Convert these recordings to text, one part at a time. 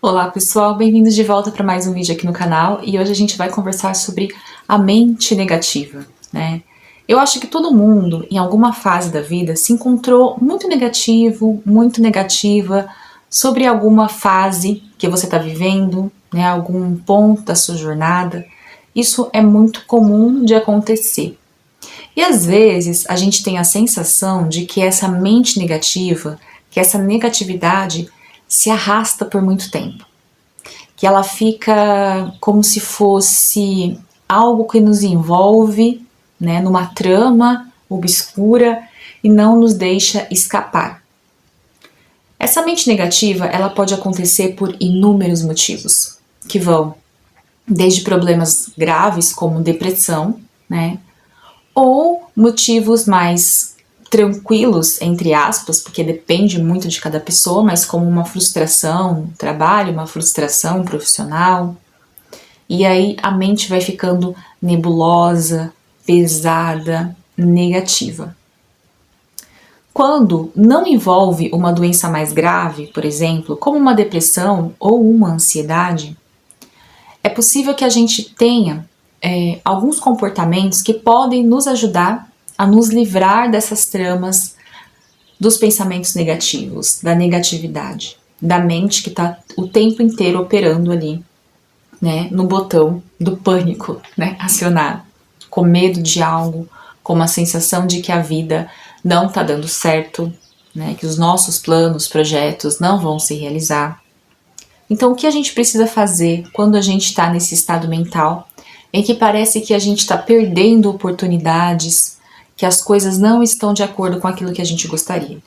Olá pessoal, bem-vindos de volta para mais um vídeo aqui no canal e hoje a gente vai conversar sobre a mente negativa, né? Eu acho que todo mundo, em alguma fase da vida, se encontrou muito negativo, muito negativa sobre alguma fase que você está vivendo, né? Algum ponto da sua jornada. Isso é muito comum de acontecer. E às vezes a gente tem a sensação de que essa mente negativa, que essa negatividade se arrasta por muito tempo, que ela fica como se fosse algo que nos envolve, né, numa trama obscura e não nos deixa escapar. Essa mente negativa, ela pode acontecer por inúmeros motivos, que vão desde problemas graves como depressão, né, ou motivos mais tranquilos, entre aspas, porque depende muito de cada pessoa, mas como uma frustração no trabalho, uma frustração profissional. E aí a mente vai ficando nebulosa, pesada, negativa. Quando não envolve uma doença mais grave, por exemplo, como uma depressão ou uma ansiedade, é possível que a gente tenha alguns comportamentos que podem nos ajudar a nos livrar dessas tramas, dos pensamentos negativos, da negatividade, da mente que está o tempo inteiro operando ali, né, no botão do pânico, né, acionado, com medo de algo, com uma sensação de que a vida não está dando certo, né, que os nossos planos, projetos não vão se realizar. Então, o que a gente precisa fazer quando a gente está nesse estado mental em que parece que a gente está perdendo oportunidades, que as coisas não estão de acordo com aquilo que a gente gostaria?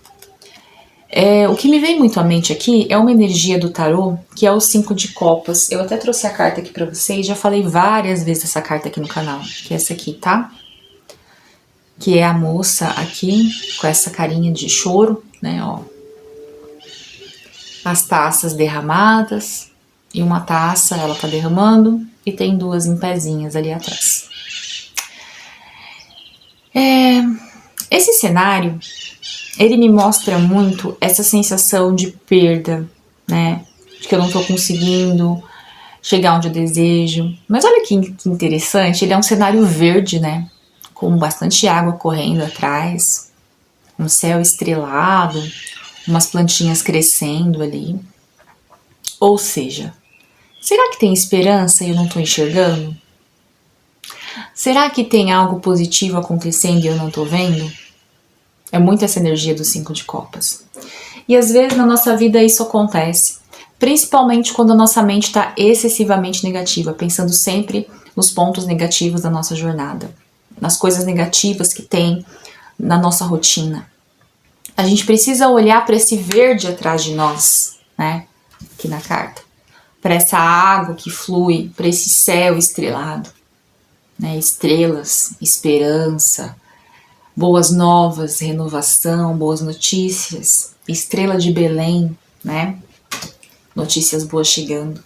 O que me vem muito à mente aqui é uma energia do tarô, que é o 5 de copas. Eu até trouxe a carta aqui pra vocês, já falei várias vezes dessa carta aqui no canal, que é essa aqui, tá? Que é a moça aqui, com essa carinha de choro, né, ó. As taças derramadas, e uma taça ela tá derramando, e tem duas em pezinhas ali atrás. Esse cenário, ele me mostra muito essa sensação de perda, né? De que eu não tô conseguindo chegar onde eu desejo. Mas olha que interessante, ele é um cenário verde, né? Com bastante água correndo atrás, um céu estrelado, umas plantinhas crescendo ali. Ou seja, será que tem esperança e eu não tô enxergando? Será que tem algo positivo acontecendo e eu não tô vendo? É muito essa energia dos 5 de copas. E às vezes na nossa vida isso acontece, principalmente quando a nossa mente está excessivamente negativa, pensando sempre nos pontos negativos da nossa jornada, nas coisas negativas que tem na nossa rotina. A gente precisa olhar para esse verde atrás de nós, né? Aqui na carta. Para essa água que flui, para esse céu estrelado, né? Estrelas, esperança, boas novas, renovação, boas notícias, estrela de Belém, né? Notícias boas chegando.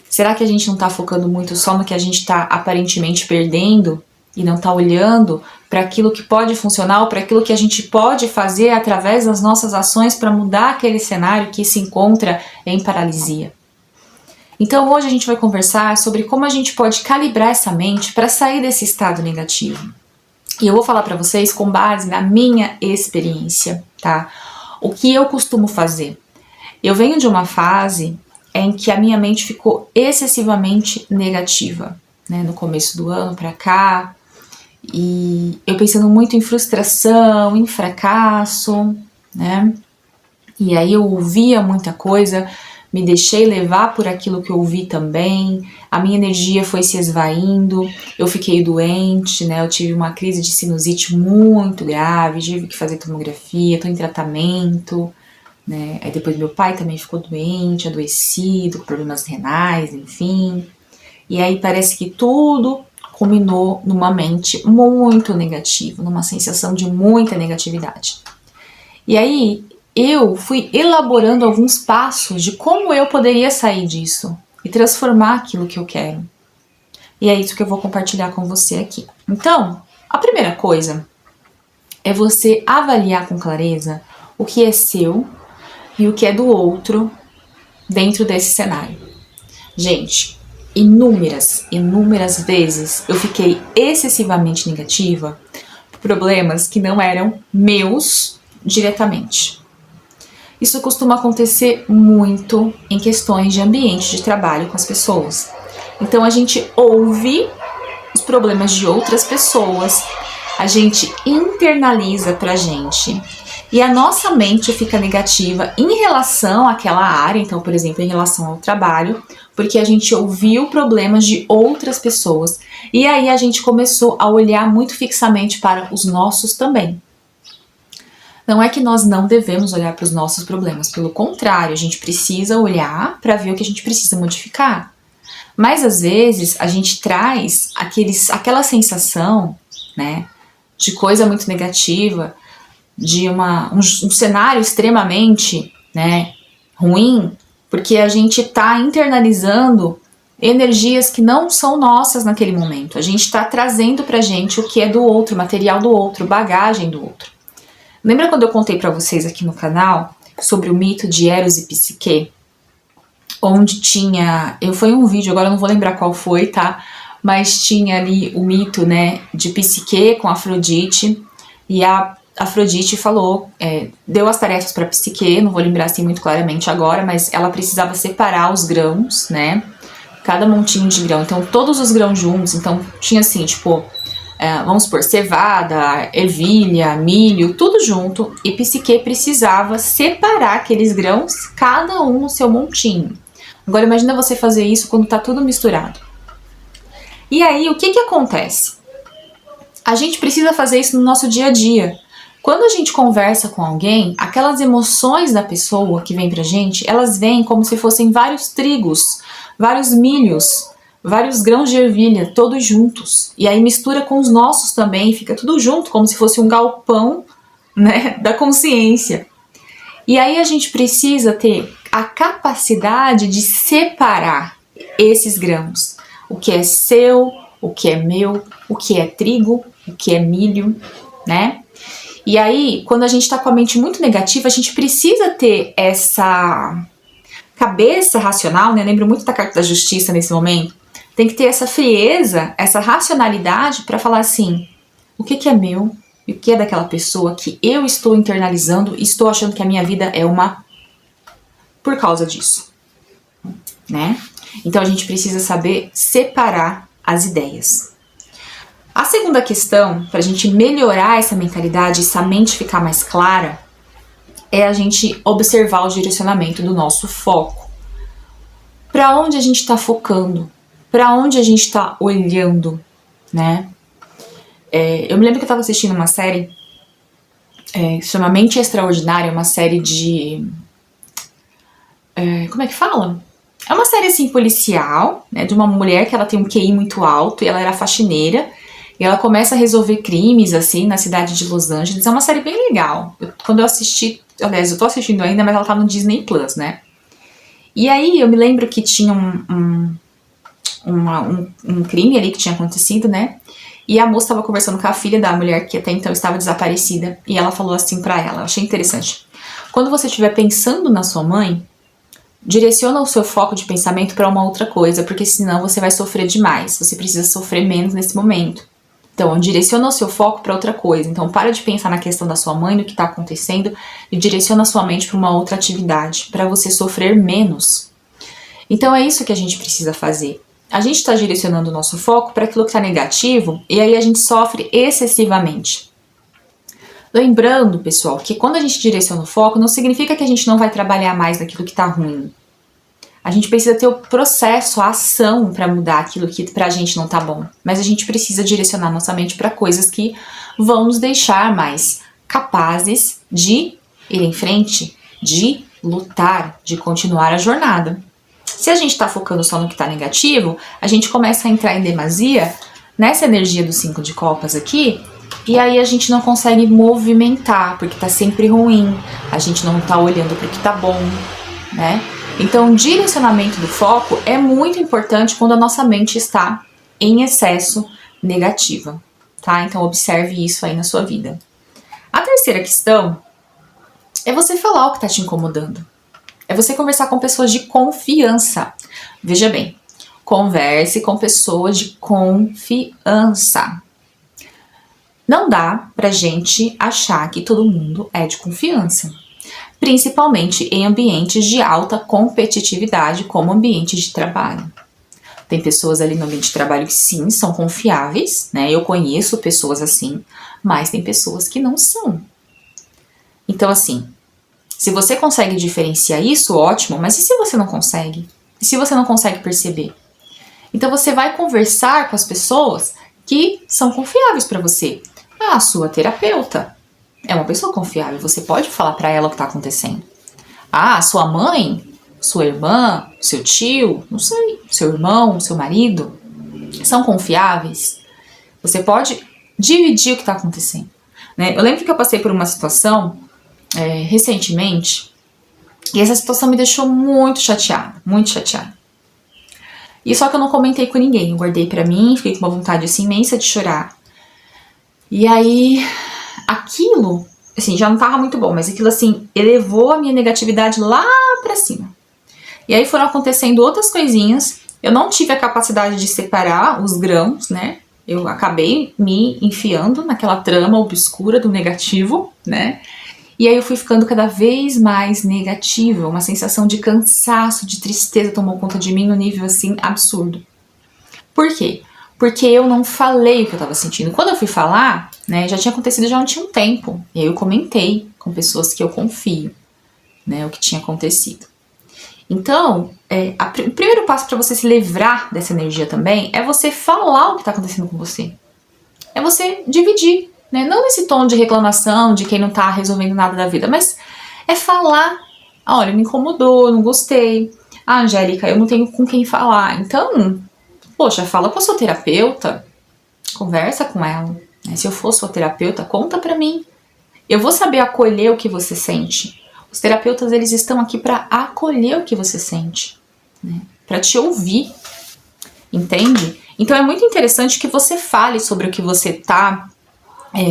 Será que a gente não está focando muito só no que a gente está aparentemente perdendo e não está olhando para aquilo que pode funcionar ou para aquilo que a gente pode fazer através das nossas ações para mudar aquele cenário que se encontra em paralisia? Então hoje a gente vai conversar sobre como a gente pode calibrar essa mente para sair desse estado negativo. E eu vou falar para vocês com base na minha experiência, tá? O que eu costumo fazer? Eu venho de uma fase em que a minha mente ficou excessivamente negativa, né? No começo do ano para cá, e eu pensando muito em frustração, em fracasso, né? E aí eu ouvia muita coisa, me deixei levar por aquilo que eu ouvi também, a minha energia foi se esvaindo, eu fiquei doente, né? Eu tive uma crise de sinusite muito grave, tive que fazer tomografia, estou em tratamento, né? Aí depois meu pai também ficou doente, adoecido, com problemas renais, enfim. E aí parece que tudo culminou numa mente muito negativa, numa sensação de muita negatividade. E aí eu fui elaborando alguns passos de como eu poderia sair disso e transformar aquilo que eu quero. E é isso que eu vou compartilhar com você aqui. Então, a primeira coisa é você avaliar com clareza o que é seu e o que é do outro dentro desse cenário? Gente, inúmeras vezes eu fiquei excessivamente negativa por problemas que não eram meus diretamente. Isso costuma acontecer muito em questões de ambiente de trabalho com as pessoas. Então a gente ouve os problemas de outras pessoas, a gente internaliza pra gente e a nossa mente fica negativa em relação àquela área, então, por exemplo, em relação ao trabalho, porque a gente ouviu problemas de outras pessoas e aí a gente começou a olhar muito fixamente para os nossos também. Não é que nós não devemos olhar para os nossos problemas, pelo contrário, a gente precisa olhar para ver o que a gente precisa modificar. Mas às vezes a gente traz aquela sensação, né, de coisa muito negativa, de um cenário extremamente, né, ruim, porque a gente está internalizando energias que não são nossas naquele momento. A gente está trazendo pra gente o que é do outro, material do outro, bagagem do outro. Lembra quando eu contei pra vocês aqui no canal sobre o mito de Eros e Psique? Onde tinha... Foi um vídeo, agora eu não vou lembrar qual foi, tá? Mas tinha ali o mito, né, de Psique com Afrodite. E a Afrodite falou, deu as tarefas para Psique, não vou lembrar assim muito claramente agora, mas ela precisava separar os grãos, né? Cada montinho de grão, então todos os grãos juntos, então tinha assim, tipo, vamos supor, cevada, ervilha, milho, tudo junto, e Psique precisava separar aqueles grãos, cada um no seu montinho. Agora imagina você fazer isso quando tá tudo misturado. E aí, o que que acontece? A gente precisa fazer isso no nosso dia a dia. Quando a gente conversa com alguém, aquelas emoções da pessoa que vem pra gente, elas vêm como se fossem vários trigos, vários milhos, vários grãos de ervilha, todos juntos. E aí mistura com os nossos também, fica tudo junto, como se fosse um galpão, né, da consciência. E aí a gente precisa ter a capacidade de separar esses grãos. O que é seu, o que é meu, o que é trigo, o que é milho, né? E aí, quando a gente tá com a mente muito negativa, a gente precisa ter essa cabeça racional, né? Eu lembro muito da carta da justiça nesse momento. Tem que ter essa frieza, essa racionalidade para falar assim, o que que é meu e o que é daquela pessoa que eu estou internalizando e estou achando que a minha vida é uma por causa disso, né? Então a gente precisa saber separar as ideias. A segunda questão, para a gente melhorar essa mentalidade, essa mente ficar mais clara, é a gente observar o direcionamento do nosso foco. Para onde a gente está focando? Para onde a gente está olhando, né? Eu me lembro que eu estava assistindo uma série que se chama Mente Extraordinária, uma série de... como é que fala? É uma série assim policial, né, de uma mulher que ela tem um QI muito alto e ela era faxineira. E ela começa a resolver crimes, assim, na cidade de Los Angeles. É uma série bem legal. Quando eu assisti... Aliás, eu tô assistindo ainda, mas ela tá no Disney Plus, né? E aí, eu me lembro que tinha um crime ali que tinha acontecido, né? E a moça tava conversando com a filha da mulher que até então estava desaparecida. E ela falou assim pra ela, eu achei interessante. Quando você estiver pensando na sua mãe, direciona o seu foco de pensamento pra uma outra coisa, porque senão você vai sofrer demais. Você precisa sofrer menos nesse momento. Então, direciona o seu foco para outra coisa. Então, para de pensar na questão da sua mãe, no que está acontecendo, e direciona a sua mente para uma outra atividade, para você sofrer menos. Então, é isso que a gente precisa fazer. A gente está direcionando o nosso foco para aquilo que está negativo, e aí a gente sofre excessivamente. Lembrando, pessoal, que quando a gente direciona o foco, não significa que a gente não vai trabalhar mais naquilo que está ruim. A gente precisa ter o processo, a ação para mudar aquilo que pra gente não tá bom. Mas a gente precisa direcionar nossa mente para coisas que vão nos deixar mais capazes de ir em frente, de lutar, de continuar a jornada. Se a gente tá focando só no que tá negativo, a gente começa a entrar em demasia nessa energia do 5 de copas aqui, e aí a gente não consegue movimentar, porque tá sempre ruim, a gente não tá olhando pro que tá bom, né? Então, o direcionamento do foco é muito importante quando a nossa mente está em excesso negativa, tá? Então, observe isso aí na sua vida. A terceira questão é você falar o que está te incomodando. É você conversar com pessoas de confiança. Veja bem, converse com pessoas de confiança. Não dá pra gente achar que todo mundo é de confiança, principalmente em ambientes de alta competitividade, como ambiente de trabalho. Tem pessoas ali no ambiente de trabalho que sim, são confiáveis, né? Eu conheço pessoas assim, mas tem pessoas que não são. Então, assim, se você consegue diferenciar isso, ótimo, mas e se você não consegue? E se você não consegue perceber? Então, você vai conversar com as pessoas que são confiáveis para você. A sua terapeuta é uma pessoa confiável, você pode falar para ela o que está acontecendo. A sua mãe, sua irmã, seu tio, não sei, seu irmão, seu marido, são confiáveis. Você pode dividir o que está acontecendo. Né? Eu lembro que eu passei por uma situação recentemente, e essa situação me deixou muito chateada, muito chateada. E só que eu não comentei com ninguém, eu guardei pra mim, fiquei com uma vontade assim imensa de chorar. E aí, aquilo, assim, já não tava muito bom, mas aquilo assim, elevou a minha negatividade lá pra cima. E aí foram acontecendo outras coisinhas, eu não tive a capacidade de separar os grãos, né? Eu acabei me enfiando naquela trama obscura do negativo, né? E aí eu fui ficando cada vez mais negativa, uma sensação de cansaço, de tristeza tomou conta de mim no nível assim absurdo. Por quê? Porque eu não falei o que eu tava sentindo. Quando eu fui falar, né, já tinha acontecido já não tinha um tempo. E aí eu comentei com pessoas que eu confio, né, o que tinha acontecido. Então, o primeiro passo para você se livrar dessa energia também é você falar o que tá acontecendo com você. É você dividir. Né? Não nesse tom de reclamação de quem não tá resolvendo nada da vida, mas é falar, olha, me incomodou, não gostei. Ah, Angélica, eu não tenho com quem falar. Então, poxa, fala com a sua terapeuta, conversa com ela. Né? Se eu for sua terapeuta, conta pra mim. Eu vou saber acolher o que você sente. Os terapeutas, eles estão aqui para acolher o que você sente, né? Para te ouvir, entende? Então é muito interessante que você fale sobre o que você tá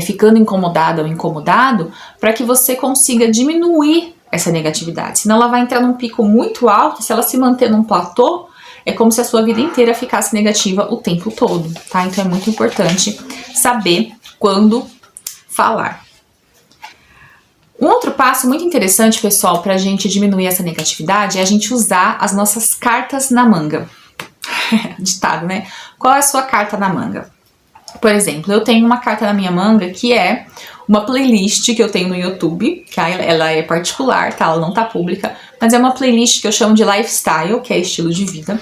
ficando incomodada ou incomodado, para que você consiga diminuir essa negatividade. Senão ela vai entrar num pico muito alto, e se ela se manter num platô, é como se a sua vida inteira ficasse negativa o tempo todo, tá? Então é muito importante saber quando falar. Um outro passo muito interessante, pessoal, pra gente diminuir essa negatividade é a gente usar as nossas cartas na manga. Ditado, né? Qual é a sua carta na manga? Por exemplo, eu tenho uma carta na minha manga que é uma playlist que eu tenho no YouTube, que ela é particular, tá? Ela não tá pública, mas é uma playlist que eu chamo de lifestyle, que é estilo de vida,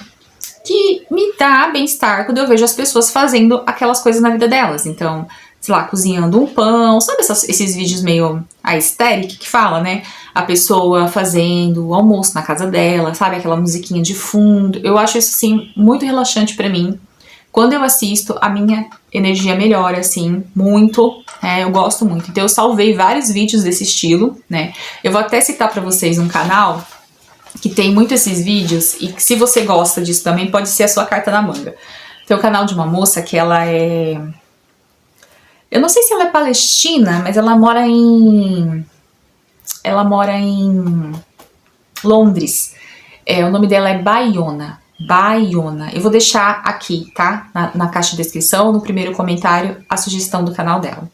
que me dá bem-estar quando eu vejo as pessoas fazendo aquelas coisas na vida delas. Então, sei lá, cozinhando um pão, sabe esses vídeos meio aesthetic que fala, né? A pessoa fazendo o almoço na casa dela, sabe? Aquela musiquinha de fundo. Eu acho isso, assim, muito relaxante pra mim. Quando eu assisto, a minha energia melhora, assim, muito, eu gosto muito. Então eu salvei vários vídeos desse estilo, né? Eu vou até citar pra vocês um canal que tem muito esses vídeos e que se você gosta disso também, pode ser a sua carta na manga. Tem o canal de uma moça que ela é... Eu não sei se ela é palestina, mas ela mora em Londres. O nome dela é Baiona. Eu vou deixar aqui, tá? Na caixa de descrição, no primeiro comentário, a sugestão do canal dela.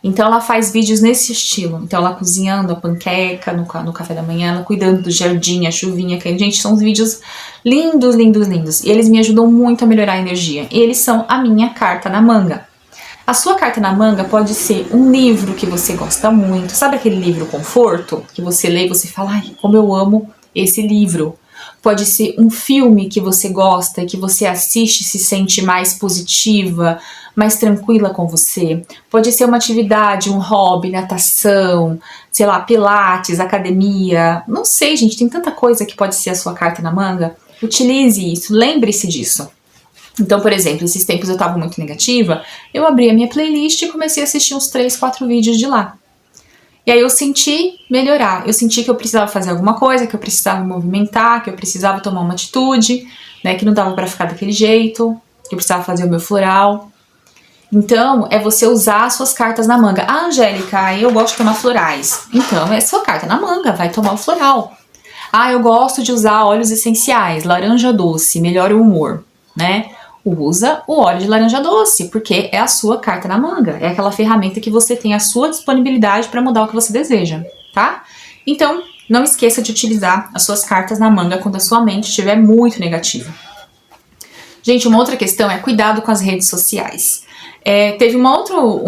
Então ela faz vídeos nesse estilo. Então ela cozinhando a panqueca no café da manhã, ela cuidando do jardim, a chuvinha caindo. Gente, são vídeos lindos, lindos, lindos. E eles me ajudam muito a melhorar a energia. E eles são a minha carta na manga. A sua carta na manga pode ser um livro que você gosta muito. Sabe aquele livro conforto? Que você lê e você fala, ai, como eu amo esse livro. Pode ser um filme que você gosta, que você assiste e se sente mais positiva, mais tranquila com você. Pode ser uma atividade, um hobby, natação, sei lá, pilates, academia. Não sei, gente, tem tanta coisa que pode ser a sua carta na manga. Utilize isso, lembre-se disso. Então, por exemplo, esses tempos eu tava muito negativa, eu abri a minha playlist e comecei a assistir uns 3, 4 vídeos de lá. E aí eu senti melhorar, eu senti que eu precisava fazer alguma coisa, que eu precisava movimentar, que eu precisava tomar uma atitude, né, que não dava pra ficar daquele jeito, que eu precisava fazer o meu floral. Então, é você usar as suas cartas na manga. Ah, Angélica, eu gosto de tomar florais. Então, é sua carta na manga, vai tomar o floral. Ah, eu gosto de usar óleos essenciais, laranja doce, melhora o humor, né? Usa o óleo de laranja doce, porque é a sua carta na manga, é aquela ferramenta que você tem à sua disponibilidade para mudar o que você deseja, tá? Então, não esqueça de utilizar as suas cartas na manga quando a sua mente estiver muito negativa. Gente, uma outra questão é cuidado com as redes sociais. Teve um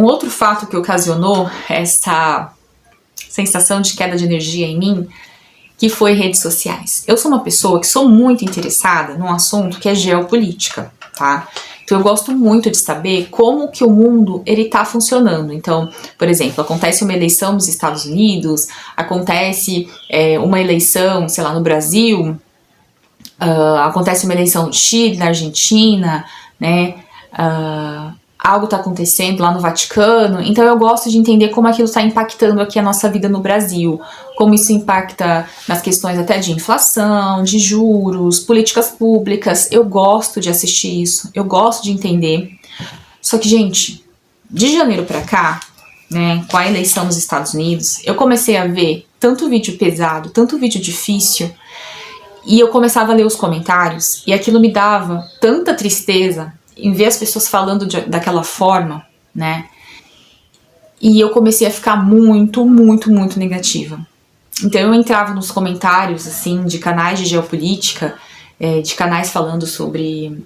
outro fato que ocasionou essa sensação de queda de energia em mim, que foi redes sociais. Eu sou uma pessoa que sou muito interessada num assunto que é geopolítica, tá? Então eu gosto muito de saber como que o mundo ele tá funcionando. Então, por exemplo, acontece uma eleição nos Estados Unidos, acontece uma eleição, sei lá, no Brasil, acontece uma eleição no Chile, na Argentina, né? Algo está acontecendo lá no Vaticano, então eu gosto de entender como aquilo está impactando aqui a nossa vida no Brasil, como isso impacta nas questões até de inflação, de juros, políticas públicas. Eu gosto de assistir isso, eu gosto de entender. Só que, gente, de janeiro para cá, né, com a eleição nos Estados Unidos, eu comecei a ver tanto vídeo pesado, tanto vídeo difícil, e eu começava a ler os comentários, e aquilo me dava tanta tristeza em ver as pessoas falando daquela forma, né? E eu comecei a ficar muito, muito, muito negativa. Então eu entrava nos comentários, assim, de canais de geopolítica, de canais falando sobre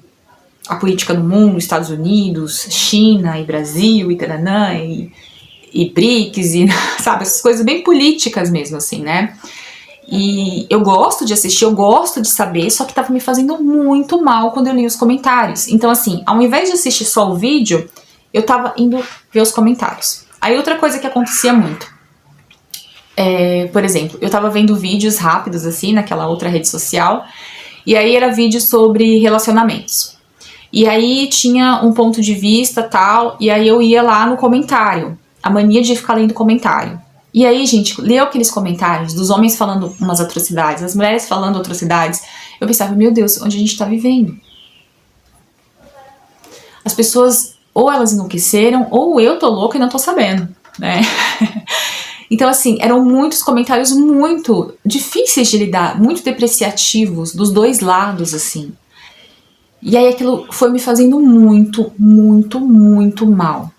a política no mundo, Estados Unidos, China e Brasil e taranã, e BRICS, e sabe, essas coisas bem políticas mesmo, assim, né? E eu gosto de assistir, eu gosto de saber, só que tava me fazendo muito mal quando eu li os comentários. Então, assim, ao invés de assistir só o vídeo, eu tava indo ver os comentários. Aí outra coisa que acontecia muito, por exemplo, eu tava vendo vídeos rápidos, assim, naquela outra rede social, e aí era vídeo sobre relacionamentos. E aí tinha um ponto de vista, tal, e aí eu ia lá no comentário, a mania de ficar lendo comentário. E aí, gente, leu aqueles comentários dos homens falando umas atrocidades, as mulheres falando atrocidades. Eu pensava, meu Deus, onde a gente tá vivendo? As pessoas, ou elas enlouqueceram, ou eu tô louca e não tô sabendo, né? Então, assim, eram muitos comentários muito difíceis de lidar, muito depreciativos, dos dois lados, assim. E aí aquilo foi me fazendo muito, muito, muito mal.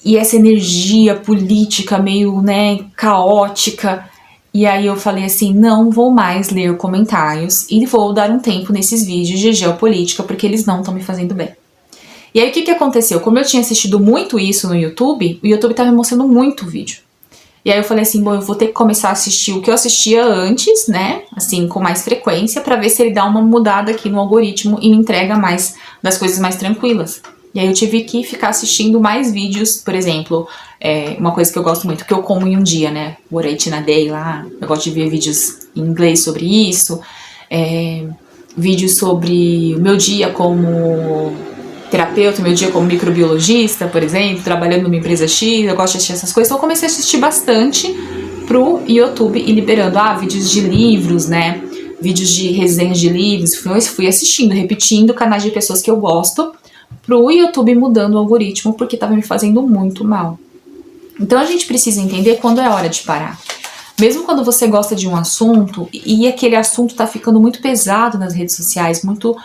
E essa energia política meio, né, caótica. E aí eu falei assim, não vou mais ler comentários e vou dar um tempo nesses vídeos de geopolítica, porque eles não estão me fazendo bem. E aí o que aconteceu? Como eu tinha assistido muito isso no YouTube, o YouTube estava me mostrando muito vídeo. E aí eu falei assim, bom, eu vou ter que começar a assistir o que eu assistia antes, né, assim, com mais frequência, pra ver se ele dá uma mudada aqui no algoritmo e me entrega mais das coisas mais tranquilas. E aí eu tive que ficar assistindo mais vídeos, por exemplo, uma coisa que eu gosto muito, que eu como em um dia, né, What I Eat in a Day lá, eu gosto de ver vídeos em inglês sobre isso, vídeos sobre o meu dia como terapeuta, meu dia como microbiologista, por exemplo, trabalhando numa empresa X, eu gosto de assistir essas coisas, então eu comecei a assistir bastante pro YouTube e liberando, vídeos de livros, né, vídeos de resenhas de livros, fui assistindo, repetindo canais de pessoas que eu gosto, pro YouTube mudando o algoritmo, porque tava me fazendo muito mal. Então a gente precisa entender quando é hora de parar. Mesmo quando você gosta de um assunto, e aquele assunto tá ficando muito pesado nas redes sociais, muito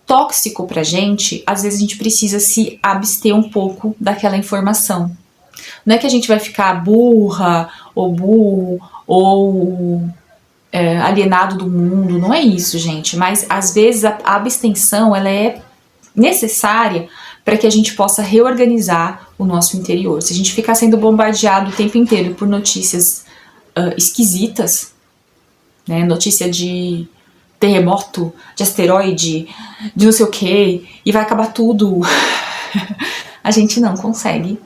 tóxico pra gente, às vezes a gente precisa se abster um pouco daquela informação. Não é que a gente vai ficar burra, ou burro, ou alienado do mundo, não é isso, gente. Mas às vezes a abstenção, ela é necessária para que a gente possa reorganizar o nosso interior. Se a gente ficar sendo bombardeado o tempo inteiro por notícias esquisitas, né, notícia de terremoto, de asteroide, de não sei o que, e vai acabar tudo, a gente não consegue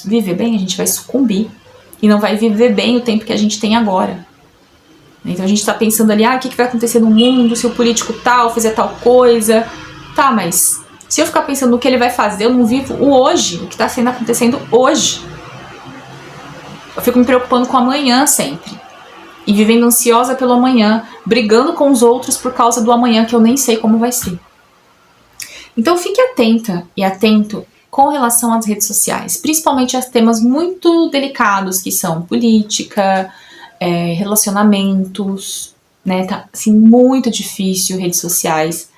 viver bem, a gente vai sucumbir e não vai viver bem o tempo que a gente tem agora. Então a gente tá pensando ali, o que vai acontecer no mundo se o político tal fizer tal coisa, tá, mas se eu ficar pensando no que ele vai fazer, eu não vivo o hoje, o que tá acontecendo hoje. Eu fico me preocupando com amanhã sempre. E vivendo ansiosa pelo amanhã, brigando com os outros por causa do amanhã que eu nem sei como vai ser. Então fique atenta e atento com relação às redes sociais, principalmente a temas muito delicados que são política, relacionamentos, né? Tá assim, muito difícil redes sociais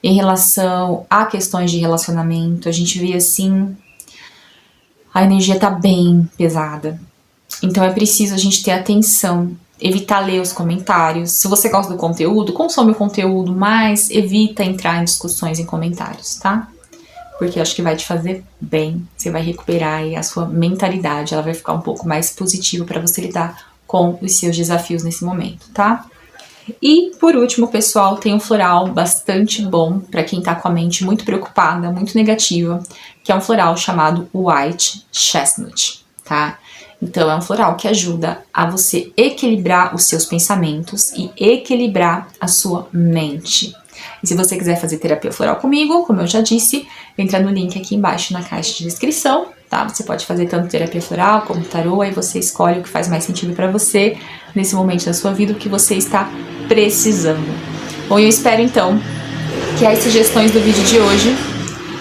em relação a questões de relacionamento. A gente vê assim, a energia tá bem pesada. Então é preciso a gente ter atenção, evitar ler os comentários. Se você gosta do conteúdo, consome o conteúdo, mas evita entrar em discussões em comentários, tá? Porque eu acho que vai te fazer bem, você vai recuperar aí a sua mentalidade, ela vai ficar um pouco mais positiva para você lidar com os seus desafios nesse momento, tá? E por último, pessoal, tem um floral bastante bom para quem tá com a mente muito preocupada, muito negativa, que é um floral chamado White Chestnut, tá? Então é um floral que ajuda a você equilibrar os seus pensamentos e equilibrar a sua mente. E se você quiser fazer terapia floral comigo, como eu já disse, entra no link aqui embaixo na caixa de descrição, tá? Você pode fazer tanto terapia floral como tarô, aí você escolhe o que faz mais sentido para você nesse momento da sua vida, o que você está precisando. Bom, eu espero então que as sugestões do vídeo de hoje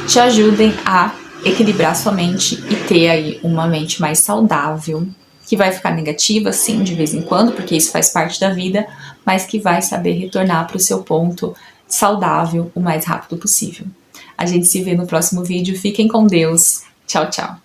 te ajudem a equilibrar sua mente e ter aí uma mente mais saudável, que vai ficar negativa sim de vez em quando, porque isso faz parte da vida, mas que vai saber retornar para o seu ponto saudável o mais rápido possível. A gente se vê no próximo vídeo. Fiquem com Deus. Tchau, tchau.